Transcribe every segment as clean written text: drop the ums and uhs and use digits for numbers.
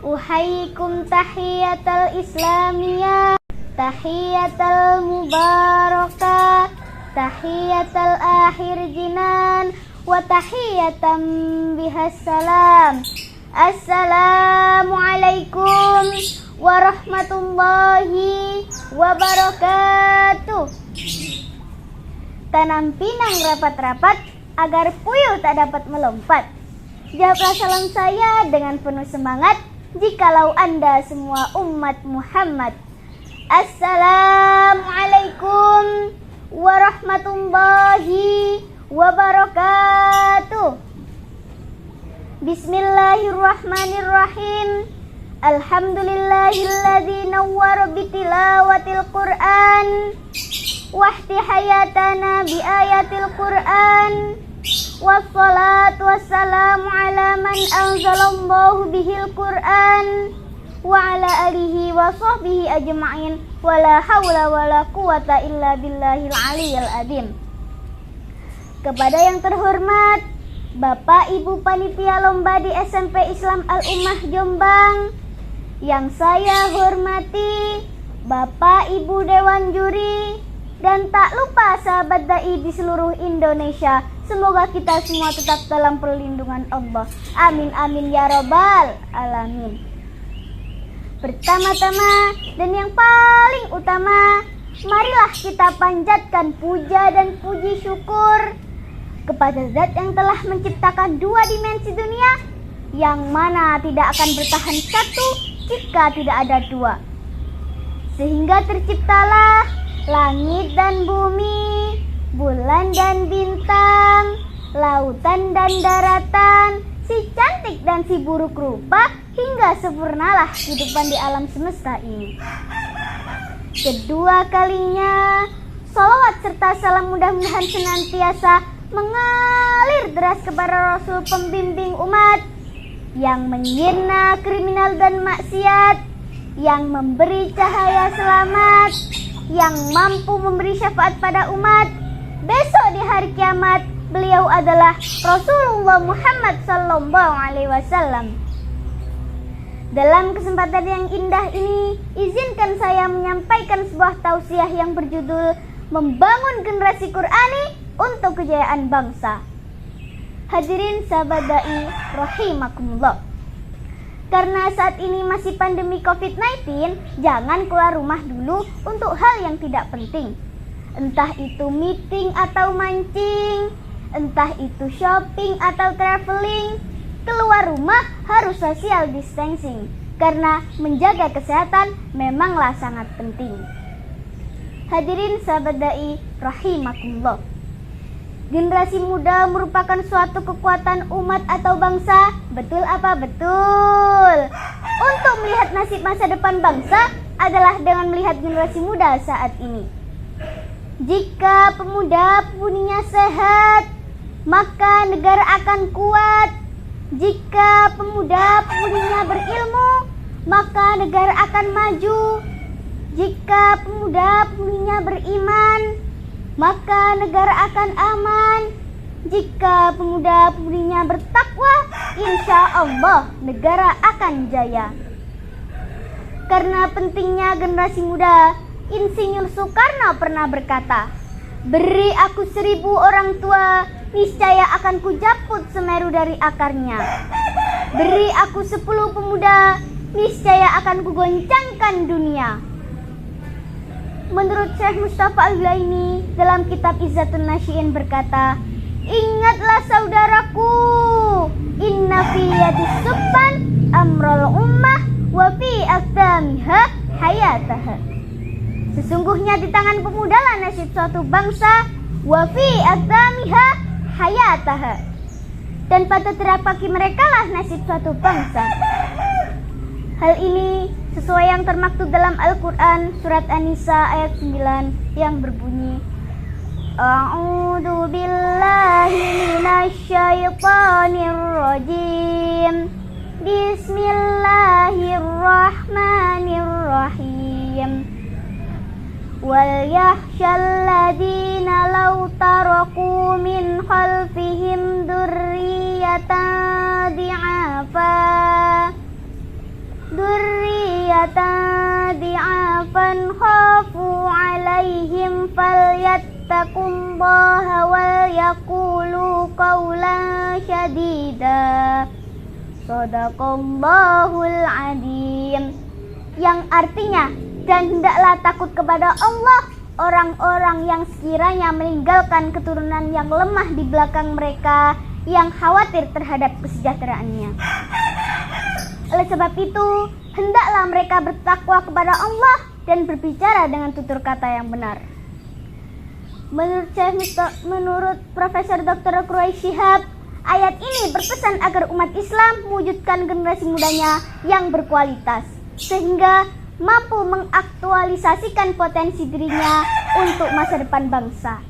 Uhayyikum tahiyatal islamiyah, tahiyatal mubarakah, tahiyatal akhir jinan, wa tahiyatam bihassalam. Assalamualaikum warahmatullahi wabarakatuh. Tanam pinang rapat-rapat agar puyuh tak dapat melompat. Jawablah salam saya dengan penuh semangat, jikalau Anda semua umat Muhammad. Assalamualaikum warahmatullahi wabarakatuh. Bismillahirrahmanirrahim. Alhamdulillahilladzi nawwara bitilawatil Qur'an wahdi hayatana bi ayatil Qur'an. Wassalatu wassalamu ala man anzalallahu bihil Qur'an wa ala alihi wa sahbihi ajma'in wa la hawla wa la quwata illa billahil aliyyil azim. Kepada yang terhormat Bapak Ibu Panitia Lomba di SMP Islam Al-Ummah Jombang, yang saya hormati Bapak Ibu Dewan Juri, dan tak lupa sahabat dai di seluruh Indonesia. Semoga kita semua tetap dalam perlindungan Allah. Amin amin ya robbal alamin. Pertama-tama dan yang paling utama, marilah kita panjatkan puja dan puji syukur kepada Zat yang telah menciptakan dua dimensi dunia, yang mana tidak akan bertahan satu jika tidak ada dua. Sehingga terciptalah langit dan bumi, bulan dan bintang, lautan dan daratan, si cantik dan si buruk rupa, hingga sempurnalah kehidupan di alam semesta ini. Kedua kalinya, salawat serta salam mudah-mudahan senantiasa mengalir deras kepada Rasul pembimbing umat, yang menyirna kriminal dan maksiat, yang memberi cahaya selamat, yang mampu memberi syafaat pada umat. Besok di hari kiamat, beliau adalah Rasulullah Muhammad sallallahu alaihi wasallam. Dalam kesempatan yang indah ini, izinkan saya menyampaikan sebuah tausiah yang berjudul Membangun Generasi Qur'ani untuk Kejayaan Bangsa. Hadirin sahabat dai rahimakumullah. Karena saat ini masih pandemi COVID-19, jangan keluar rumah dulu untuk hal yang tidak penting. Entah itu meeting atau mancing, entah itu shopping atau traveling. Keluar rumah harus social distancing, karena menjaga kesehatan memanglah sangat penting. Hadirin sahabat dai rahimakumullah. Generasi muda merupakan suatu kekuatan umat atau bangsa. Betul apa betul? Untuk melihat nasib masa depan bangsa adalah dengan melihat generasi muda saat ini. Jika pemuda-pemudinya sehat, maka negara akan kuat. Jika pemuda-pemudinya berilmu, maka negara akan maju. Jika pemuda-pemudinya beriman, maka negara akan aman. Jika pemuda-pemudinya bertakwa, insya Allah negara akan jaya. Karena pentingnya generasi muda, Insinyur Soekarno pernah berkata, "Beri aku 1000 orang tua, niscaya akan kujaput Semeru dari akarnya. Beri aku 10 pemuda, niscaya akan kugoncangkan dunia." Menurut Syekh Mustafa Al-Ulaimi dalam kitab Izzatun Nasyiin berkata, "Ingatlah saudaraku, inna fi yadis subban amrul ummah wa fi aqdamiha hayataha." Sesungguhnya di tangan pemuda lah nasib suatu bangsa, wa fi aqdamiha hayataha. Dan pada telapak kaki mereka lah nasib suatu bangsa. Hal ini sesuai yang termaktub dalam Al-Quran surat An-Nisa ayat 9 yang berbunyi, A'udzu billahi minasyaitonir rajim. Bismillahirrahmanirrahim. Wal yakhshal ladzina law taraku min khalfihim dzurriyyatan di'afa ضعافا خافوا عليهم فليتقوا الله وليقولوا قولا سديدا. Shadaqallahul Adzim. Yang artinya, dan hendaklah takut kepada Allah orang-orang yang sekiranya meninggalkan keturunan yang lemah di belakang mereka, yang khawatir terhadap kesejahteraannya. Oleh sebab itu, hendaklah mereka bertakwa kepada Allah dan berbicara dengan tutur kata yang benar. Menurut Profesor Dr. Quraish Shihab, ayat ini berpesan agar umat Islam mewujudkan generasi mudanya yang berkualitas, sehingga mampu mengaktualisasikan potensi dirinya untuk masa depan bangsa.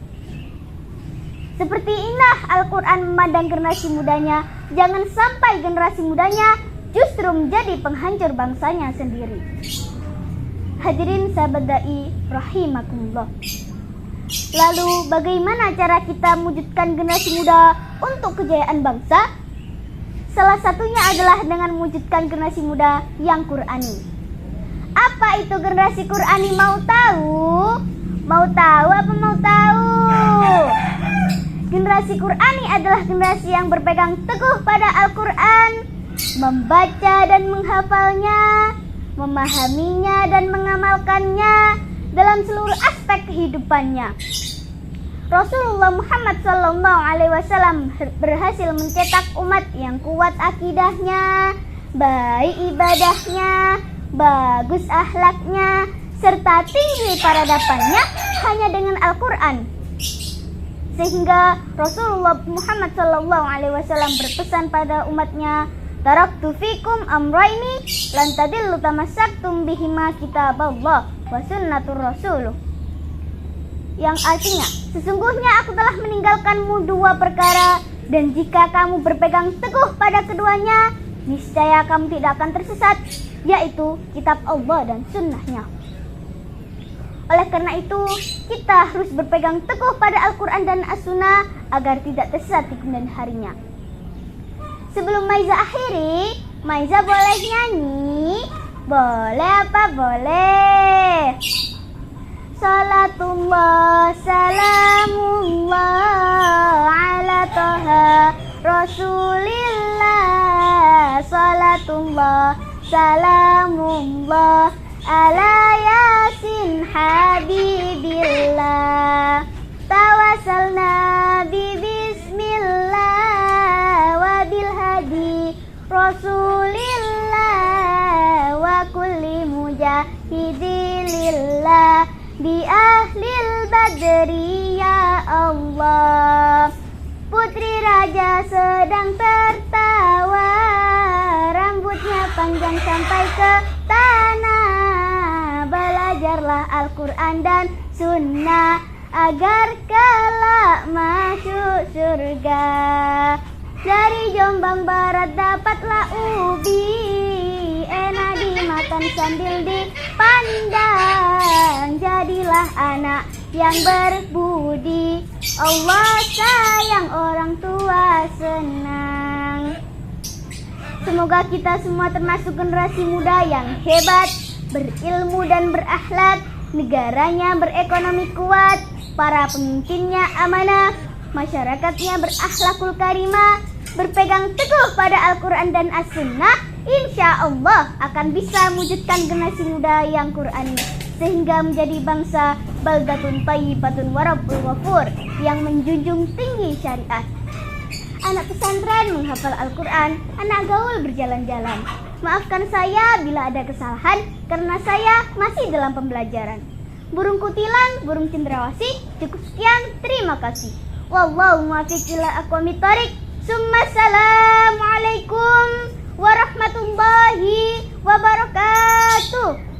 Seperti inilah Al-Quran memandang generasi mudanya. Jangan sampai generasi mudanya justru menjadi penghancur bangsanya sendiri. Hadirin sahabat dai rahimakumullah. Lalu bagaimana cara kita mewujudkan generasi muda untuk kejayaan bangsa? Salah satunya adalah dengan mewujudkan generasi muda yang Qur'ani. Apa itu generasi Qur'ani? Mau tahu? Mau tahu apa mau tahu? Generasi Qur'ani adalah generasi yang berpegang teguh pada Al-Quran, membaca dan menghafalnya, memahaminya dan mengamalkannya dalam seluruh aspek kehidupannya. Rasulullah Muhammad SAW berhasil mencetak umat yang kuat akidahnya, baik ibadahnya, bagus akhlaknya, serta tinggi peradabannya hanya dengan Al-Quran. Sehingga Rasulullah Muhammad SAW berpesan pada umatnya, taraktu fikum amraini lan tadillu tamassaktum bihima kitaballah wa sunnatur rasul. Yang artinya, sesungguhnya aku telah meninggalkanmu dua perkara, dan jika kamu berpegang teguh pada keduanya, niscaya kamu tidak akan tersesat, yaitu kitab Allah dan sunnahnya. Oleh karena itu, kita harus berpegang teguh pada Al-Quran dan As-Sunnah agar tidak tersesat di kemudian harinya. Sebelum Maiza akhiri, Maiza boleh nyanyi? Boleh apa boleh? Salatullah salamullah ala toha Rasulillah. Salatullah salamullah ala yasin habibillah. Tawasalna bismillah wa bil hadi Rasulillah wa kulli mujahidilillah bi ahlil badri ya Allah. Putri raja sedang tertawa, rambutnya panjang sampai ke tanah. Belajarlah Al-Quran dan Sunnah agar kelak masuk surga. Dari Jombang Barat dapatlah ubi, enak dimakan sambil dipandang. Jadilah anak yang berbudi, Allah sayang, orang tua senang. Semoga kita semua termasuk generasi muda yang hebat, berilmu dan berakhlak, negaranya berekonomi kuat, para pemimpinnya amanah, masyarakatnya berakhlakul karimah, berpegang teguh pada Al-Quran dan As-Sunnah. Insya Allah akan bisa mewujudkan generasi muda yang Qur'ani, sehingga menjadi bangsa baldatun thayyibatun warabbul ghafur yang menjunjung tinggi syariat. Anak pesantren menghafal Al-Quran, anak gaul berjalan-jalan. Maafkan saya bila ada kesalahan, karena saya masih dalam pembelajaran. Burung kutilang, burung cendrawasih. Cukup sekian, terima kasih. Wallahu muwaffiq ila aqwamit thoriq. Assalamualaikum warahmatullahi wabarakatuh.